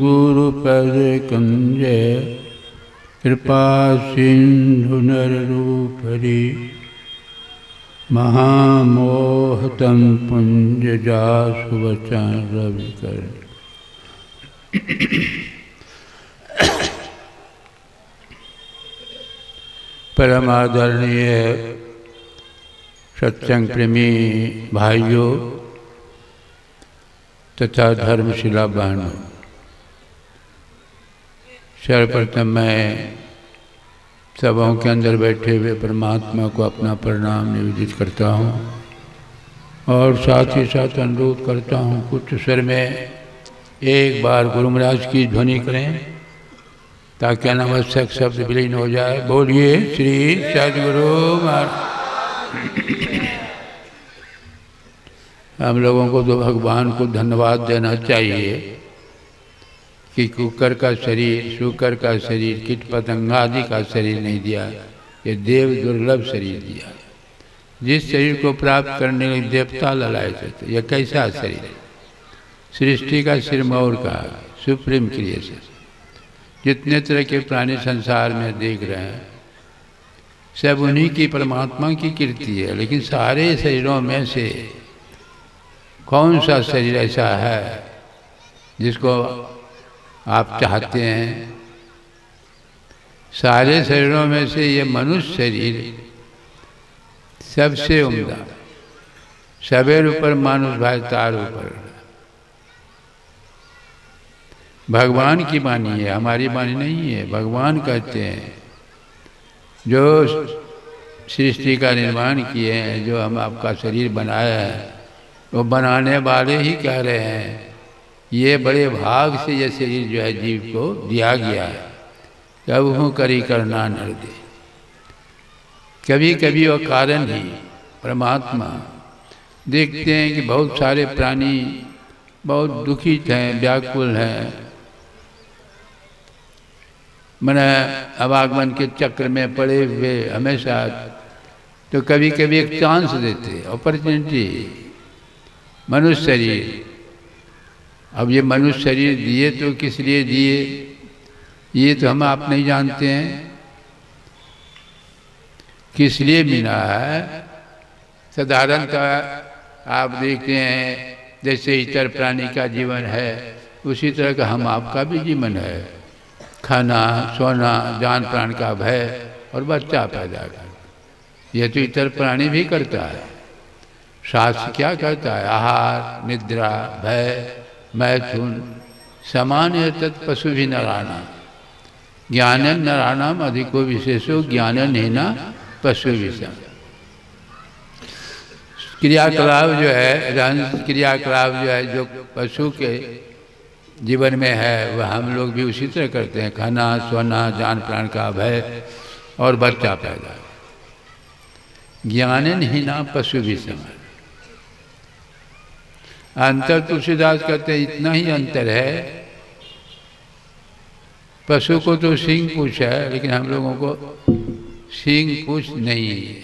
गुरुपद कंजे कृपा सिंधु नररूपरि महामोहतं पुंज जासुवचन रविकर। परम आदरणीय सत्संग प्रेमी भाइयों तथा धर्मशिला बहनों, सर्वप्रथम मैं सभाओं के अंदर बैठे हुए परमात्मा को अपना प्रणाम निवेदित करता हूँ और साथ ही साथ अनुरोध करता हूँ कुछ स्वर में एक बार गुरु महाराज की ध्वनि करें ताकि अनावश्यक शब्द विलीन हो जाए। बोलिए श्री सद्गुरु महाराज। हम लोगों को तो भगवान को धन्यवाद देना चाहिए कि कुकर का शरीर, शुकर का शरीर, कीट पतंग आदि का शरीर नहीं दिया, ये देव दुर्लभ शरीर दिया। जिस शरीर को प्राप्त करने के लिए देवता ललायत थे, यह कैसा शरीर है? सृष्टि का सिरमौर का सुप्रीम क्रिएशन। जितने तरह के प्राणी संसार में देख रहे हैं सब उन्हीं की परमात्मा की कीर्ति है, लेकिन सारे शरीरों में से कौन सा शरीर ऐसा है जिसको आप चाहते हैं? सारे शरीरों में से ये मनुष्य शरीर सबसे उम्दा। सबेर ऊपर मानुष भाई तार ऊपर। भगवान की वाणी है, हमारी वाणी नहीं है। भगवान कहते हैं जो सृष्टि का निर्माण किए हैं, जो हम आपका शरीर बनाया है, वो बनाने वाले ही कह रहे हैं ये बड़े भाग से ये शरीर जो है जीव को दिया गया है। कब हूँ करी करना नर दे। कभी कभी वो कारण ही परमात्मा देखते हैं कि बहुत सारे प्राणी बहुत दुखित हैं, व्याकुल हैं, मैंने अवागमन के चक्र में पड़े हुए हमेशा। तो कभी कभी एक चांस देते, अपॉर्चुनिटी, मनुष्य शरीर। अब ये मनुष्य शरीर दिए तो किस लिए दिए ये तो हम आप नहीं जानते हैं, किस लिए मिला है। साधारणतः आप देखते हैं जैसे इतर प्राणी का जीवन है उसी तरह का हम आपका भी जीवन है। खाना, सोना, जान प्राण का भय और बच्चा पैदा कर, ये तो इतर प्राणी भी करता है। शास्त्र क्या कहता है? आहार, निद्रा, भय, मैथुन समान है तत् पशु भी नराना। ज्ञानन नराणाम अधिको विशेषो ज्ञानन हेना पशु विषम। क्रियाकलाप जो है, क्रियाकलाप जो है जो पशु के जीवन में है वह हम लोग भी उसी तरह करते हैं। खाना, सोना, जान प्राण का भय और बच्चा पैदा। ज्ञानन हेना पशु विषम। अंतर तुलसीदास कहते हैं इतना ही अंतर है। पशु को तो सींग पूछ है, लेकिन हम लोगों को सींग पूछ नहीं है।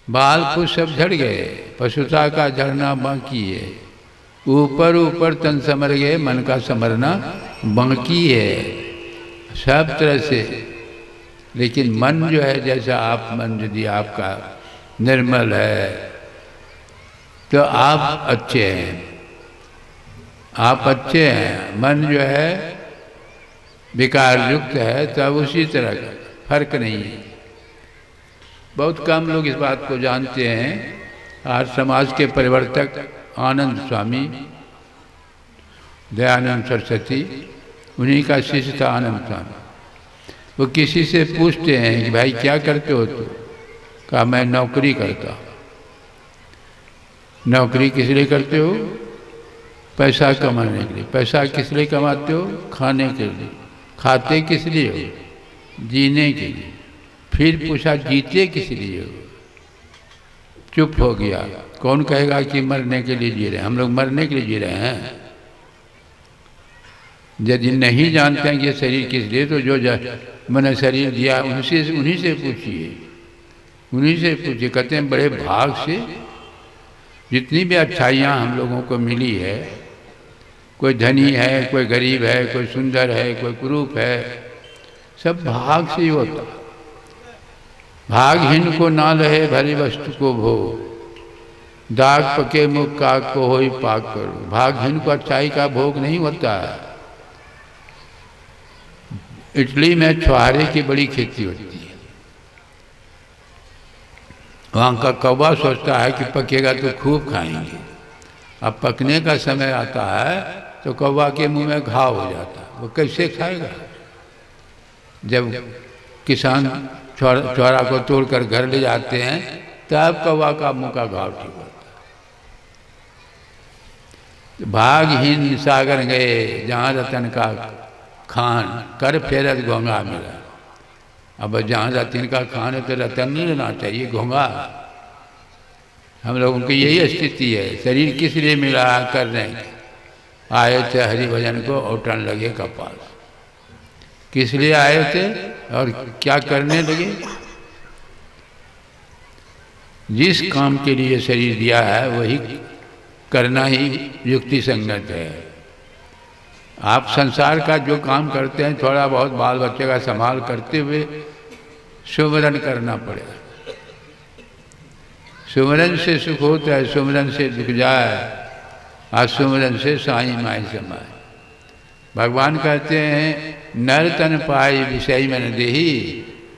बाल पूछ सब झड़ गए, पशुता का झड़ना बाकी है। ऊपर ऊपर तन समर गए, मन का समरना बाकी है सब तरह से। लेकिन मन जो है, जैसा आप मन यदि आपका निर्मल है तो आप अच्छे हैं, आप अच्छे हैं। मन जो है विकार युक्त है तब उसी तरह का फर्क नहीं है। बहुत कम लोग इस बात को जानते हैं। आज समाज के परिवर्तक आनंद स्वामी, दयानंद सरस्वती, उन्हीं का शिष्य था आनंद स्वामी। वो किसी से पूछते हैं कि भाई क्या करते हो तुम? कहा मैं नौकरी करता हूँ। नौकरी किस लिए करते हो? पैसा कमाने के लिए। पैसा किस लिए कमाते हो? खाने के लिए। खाते किस लिए हो? जीने के लिए। फिर पूछा जीते किस लिए हो? चुप हो गया। कौन कहेगा कि मरने के लिए जी रहे हैं? हम लोग मरने के लिए जी रहे हैं। यदि नहीं जानते हैं कि ये शरीर किस लिए, तो जो मैंने शरीर दिया उन्हीं से पूछिए, उन्हीं से पूछिए। कहते हैं बड़े भाग से जितनी भी अच्छाइयाँ हम लोगों को मिली है कोई धनी है, कोई गरीब है, कोई सुंदर है, कोई कुरूप है, सब भाग से ही होता। भागहीन को ना लहे भरी वस्तु को भो, दाग पके मुख काग को होई पाक करो। भागहीन को अच्छाई का भोग नहीं होता है। इटली में छुहारे की बड़ी खेती होती है। वहाँ का कौवा सोचता है कि पकेगा तो खूब खाएंगे। अब पकने का समय आता है तो कौवा के मुंह में घाव हो जाता है, वो कैसे खाएगा? जब किसान छुहारा को तोड़कर घर ले जाते हैं तब कौवा का मुंह का घाव ठीक होता है। भागहीन सागर गए जहाँ रतन का खान, कर फेरत घोंघा मिला। अब जहाँ रतन का खान है तो रतन नहीं लेना चाहिए, घोंघा। हम लोगों की यही स्थिति है। शरीर किस लिए मिला? करने आए थे हरि भजन को औटन लगे कपाल। किस लिए आए थे और क्या करने लगे? जिस काम के लिए शरीर दिया है वही करना ही युक्ति संगत है। आप संसार का जो काम करते हैं, थोड़ा बहुत बाल बच्चे का संभाल करते हुए सुमिरन करना पड़ेगा। सुमिरन से सुख होता है, सुमिरन से दुख जाए, आज सुमिरन से साईं माई समाए। भगवान कहते हैं नर तन पाई विषय मन देही,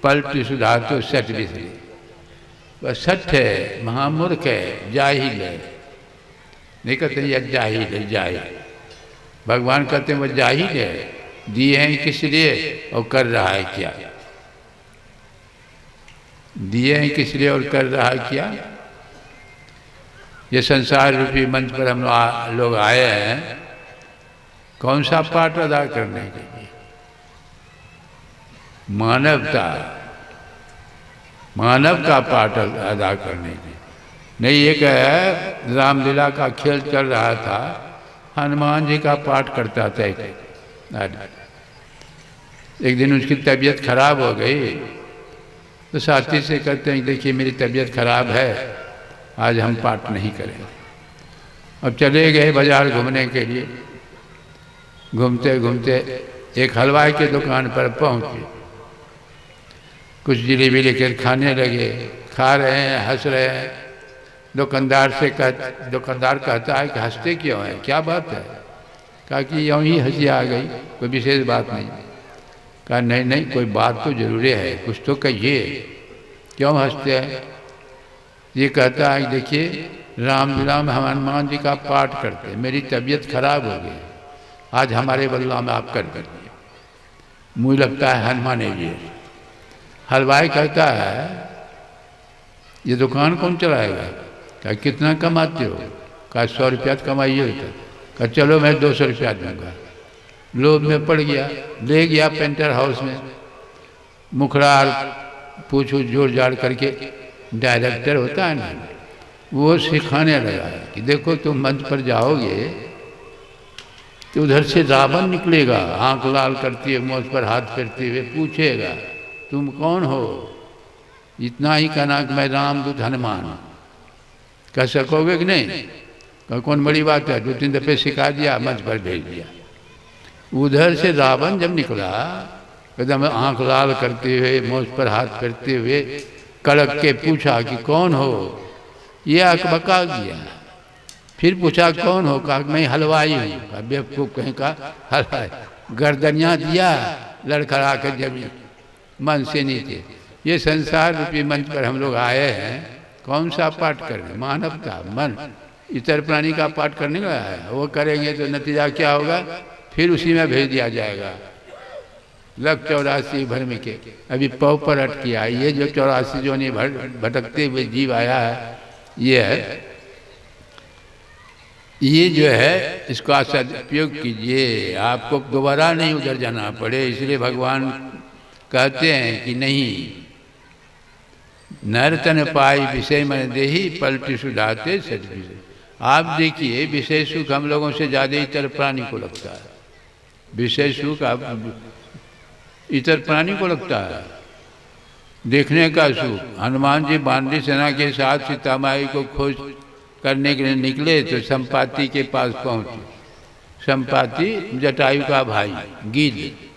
पलट सुधा तो सठ बिसरी। वह सठ है, महामूर्ख है, जाहिल है। नहीं कहते यह जाहिल है, जाहिल। भगवान कहते हैं वह जाहिल है, दिए हैं किस लिए और कर रहा है क्या? दिए हैं किस लिए और कर रहा है क्या? ये संसार रूपी मंच पर हम लोग आए हैं कौन सा पाठ अदा करने के लिए? मानवता, मानव का पाठ अदा करने के लिए नहीं। एक है रामलीला का खेल चल रहा था, हनुमान जी का पाठ करता था। एक दिन उसकी तबीयत खराब हो गई तो साथी से कहते हैं देखिए मेरी तबीयत खराब है, आज हम पाठ नहीं करेंगे। अब चले गए बाजार घूमने के लिए। घूमते घूमते एक हलवाई की दुकान पर पहुंचे। कुछ जलेबी लेकर खाने लगे, खा रहे हैं, हंस रहे हैं। दुकानदार कहता है कि हंसते क्यों हैं, क्या बात है? कहा कि यूँ ही हंसी आ गई, कोई विशेष बात नहीं। कहा नहीं नहीं, कोई बात तो जरूरी है, कुछ तो कहिए, क्यों हंसते हैं? ये कहता है देखिए रामलीला में हम हनुमान जी का पाठ करते, मेरी तबीयत खराब हो गई, आज हमारे बदला में आप कर दीजिए। मुझे लगता है हनुमान जी। हलवाई कहता है ये दुकान कौन चलाएगा? कहा कितना कमाते हो? कहा 100 रुपया कमाइए। कहा चलो मैं 200 रुपया दूंगा। लोभ में पड़ गया, ले गया पेंटर हाउस में। मुखड़ा पूछू जोड़ जाड़ करके डायरेक्टर होता है ना, वो सिखाने लगा कि देखो तुम मंच पर जाओगे तो उधर से रावण निकलेगा, आंख लाल करती है, मुझ पर हाथ फेरते हुए पूछेगा तुम कौन हो? इतना ही कहना कि मैं रामदूत हनुमान। कह सकोगे कि नहीं? कौन बड़ी बात है, 2-3 दफे सिखा दिया, मंच पर भेज दिया। उधर से रावण जब निकला एकदम आंख लाल करते हुए, मुझ पर हाथ फेरते हुए कड़क के पूछा कि कौन हो? ये अकबका गया। फिर पूछा कौन हो? कहा मैं हलवाई हूँ। बेवकूफ कहीं का हलवाई, गर्दनियाँ दिया लड़खड़ा कर जमीन, मन से नीचे। ये संसार रूपी मंच पर हम लोग आए हैं, कौन सा पाठ करने? मानवता, मन, इतर प्राणी का पाठ करने का है। वो करेंगे तो नतीजा क्या होगा? फिर उसी में भेज दिया जाएगा। लग 84 भ्रम के, अभी पौ पर अटकी आई। ये जो 84 जो नहीं भटकते हुए जीव आया है, ये है, ये जो है इसका सदुपयोग कीजिए, आपको दोबारा नहीं उधर जाना पड़े। इसलिए भगवान कहते हैं कि नहीं, नर तन पाई विषय मन देही, पलटी सुधाते सच विषय। आप देखिए विषय सुख हम लोगों से ज़्यादा इतर प्राणी को लगता है। विषय सुख आप इतर प्राणी को लगता है। देखने का सुख, हनुमान जी बांदी सेना के साथ सीता माई को खोज करने के लिए निकले तो संपाति के पास पहुंचे। संपाति जटायु का भाई गिद्ध।